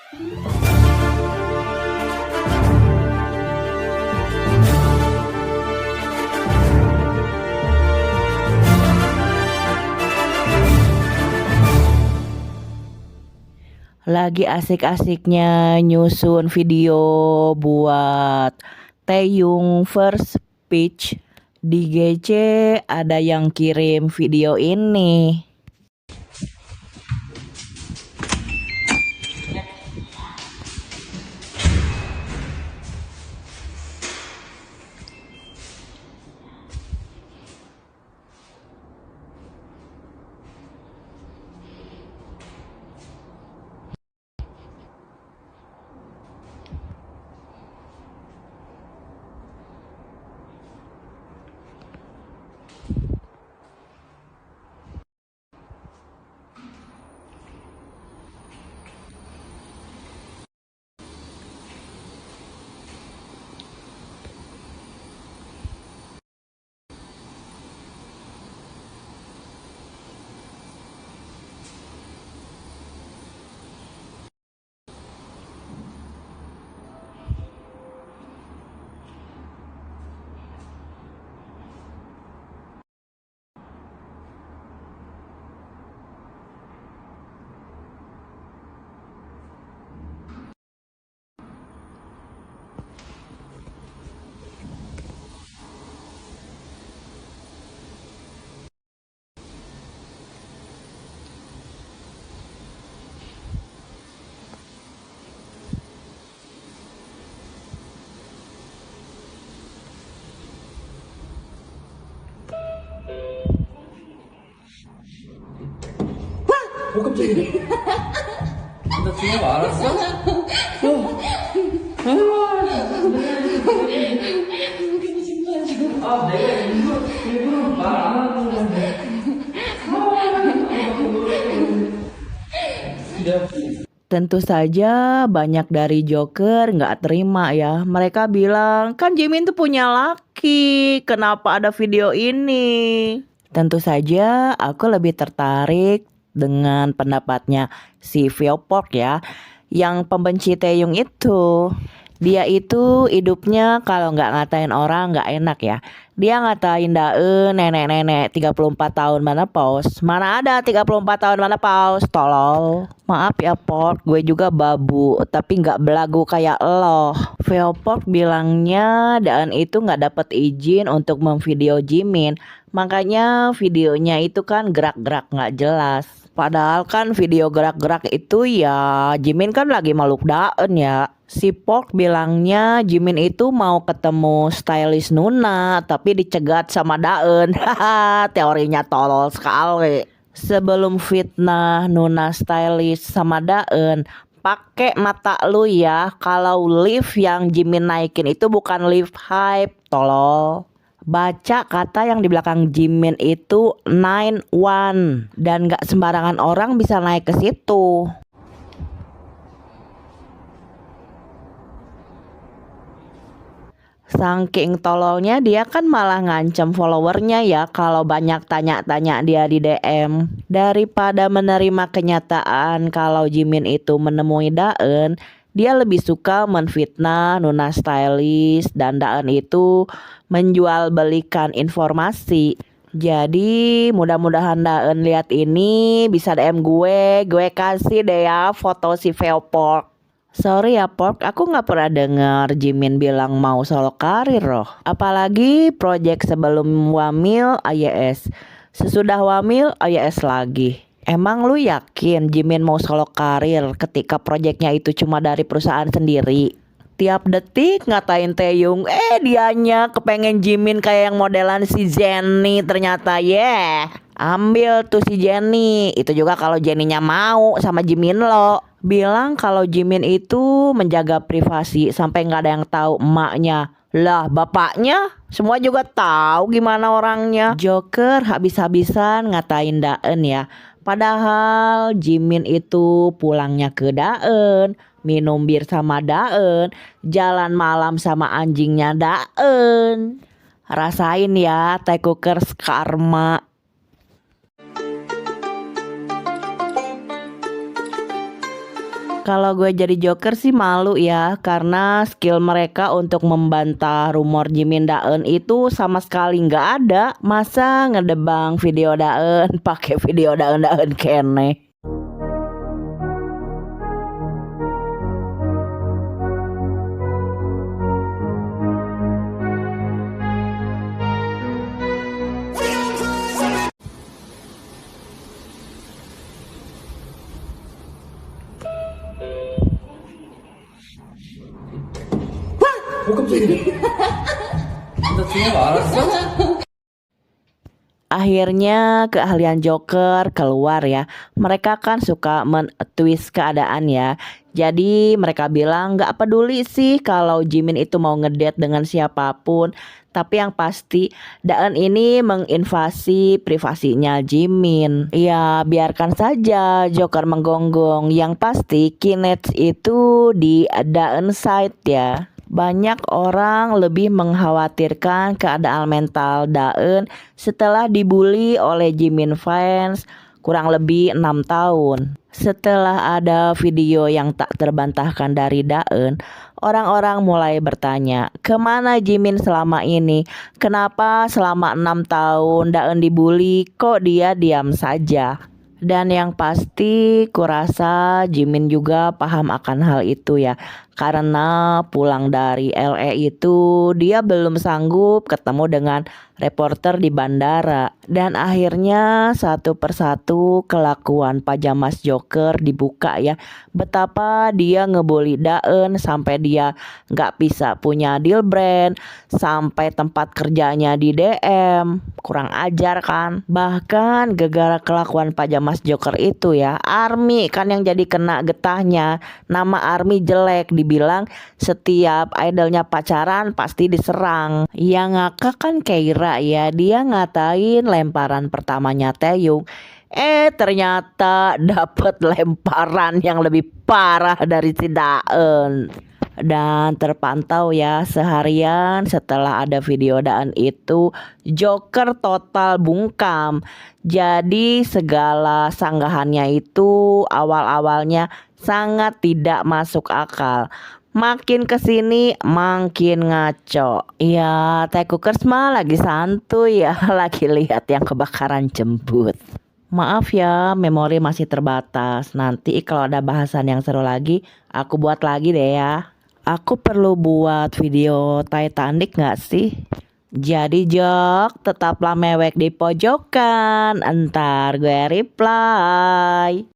Lagi asik-asiknya nyusun video buat Taeyong first speech di GC, ada yang kirim video ini. 깜짝이야. 남자친구가 알았어? 내가 일부러 말 안 하는 건데. Tentu saja banyak dari Joker nggak terima ya. Mereka bilang, kan Jimin tuh punya laki, kenapa ada video ini? Tentu saja aku lebih tertarik dengan pendapatnya si Viopork ya, yang pembenci Taeyong itu. Dia itu hidupnya kalau nggak ngatain orang nggak enak ya. Dia ngatain Daeun nenek-nenek 34 tahun menopause. Mana ada 34 tahun menopause, tolol. Maaf ya Pork, gue juga babu, tapi nggak belagu kayak lo. Viopork bilangnya Daeun itu nggak dapet izin untuk memvideo Jimin. Makanya videonya itu kan gerak-gerak nggak jelas. Padahal kan video gerak-gerak itu ya Jimin kan lagi meluk Daeun ya. Si Pork bilangnya Jimin itu mau ketemu stylist Nuna tapi dicegat sama Daeun. Haha, teorinya tolol sekali. Sebelum fitnah Nuna stylist sama Daeun, pakai mata lu ya, kalau lift yang Jimin naikin itu bukan lift hype, tolol. Baca kata yang di belakang Jimin itu 91 dan gak sembarangan orang bisa naik ke situ. Saking tololnya dia kan malah ngancem followernya ya kalau banyak tanya-tanya dia di DM. Daripada menerima kenyataan kalau Jimin itu menemui Daeun, dia lebih suka menfitnah Nuna stylist dan Daeun itu menjual belikan informasi. Jadi mudah-mudahan Daeun lihat ini bisa DM gue kasih deh ya foto si Viopork. Sorry ya Pork, aku gak pernah dengar Jimin bilang mau solo karir loh. Apalagi project sebelum Wamil AYS, sesudah Wamil AYS lagi. Emang lu yakin Jimin mau solo karir ketika projectnya itu cuma dari perusahaan sendiri? Tiap detik ngatain Taeyong, dianya kepengen Jimin kayak yang modelan si Jennie ternyata ambil tuh si Jennie. Itu juga kalau Jennie-nya mau sama Jimin lo. Bilang kalau Jimin itu menjaga privasi sampai nggak ada yang tahu emaknya. Lah bapaknya semua juga tahu gimana orangnya. Joker habis-habisan ngatain Daeun ya. Padahal Jimin itu pulangnya ke Daeun, minum bir sama Daeun, jalan malam sama anjingnya Daeun. Rasain ya Taekookers karma. Kalau gue jadi Joker sih malu ya, karena skill mereka untuk membantah rumor Jimin Daeun itu sama sekali nggak ada. Masa ngedebang video Daeun pakai video Daeun kene. 깜짝이야. 나 죽은 거 알았어? Akhirnya keahlian Joker keluar ya. Mereka kan suka men-twist keadaan ya. Jadi mereka bilang gak peduli sih kalau Jimin itu mau ngedate dengan siapapun. Tapi yang pasti Daeun ini menginvasi privasinya Jimin. Ya biarkan saja Joker menggonggong. Yang pasti Kinets itu di Daeun side ya. Banyak orang lebih mengkhawatirkan keadaan mental Daeun setelah dibully oleh Jimin fans kurang lebih 6 tahun. Setelah ada video yang tak terbantahkan dari Daeun, orang-orang mulai bertanya, kemana Jimin selama ini? Kenapa selama 6 tahun Daeun dibully, kok dia diam saja? Dan yang pasti kurasa Jimin juga paham akan hal itu ya. Karena pulang dari LA itu dia belum sanggup ketemu dengan reporter di bandara. Dan akhirnya satu persatu kelakuan pajamas Joker dibuka ya. Betapa dia ngebully Daeun sampai dia gak bisa punya deal brand. Sampai tempat kerjanya di DM. Kurang ajar kan. Bahkan gara-gara kelakuan pajamas Joker itu ya, ARMY kan yang jadi kena getahnya. Nama ARMY jelek, dibilang setiap idolnya pacaran pasti diserang. Yang ngakak kan Keira ya, dia ngatain lemparan pertamanya Taeyong. Ternyata dapet lemparan yang lebih parah dari si Daeun. Dan terpantau ya seharian setelah ada video Daeun itu Joker total bungkam. Jadi segala sanggahannya itu awal-awalnya sangat tidak masuk akal. Makin kesini makin ngaco. Ya Taekwookers mah lagi santuy ya. Lagi lihat yang kebakaran jembut. Maaf ya, memori masih terbatas. Nanti kalau ada bahasan yang seru lagi, aku buat lagi deh ya. Aku perlu buat video Titanic gak sih? Jadi Jok, tetaplah mewek di pojokan. Entar gue reply.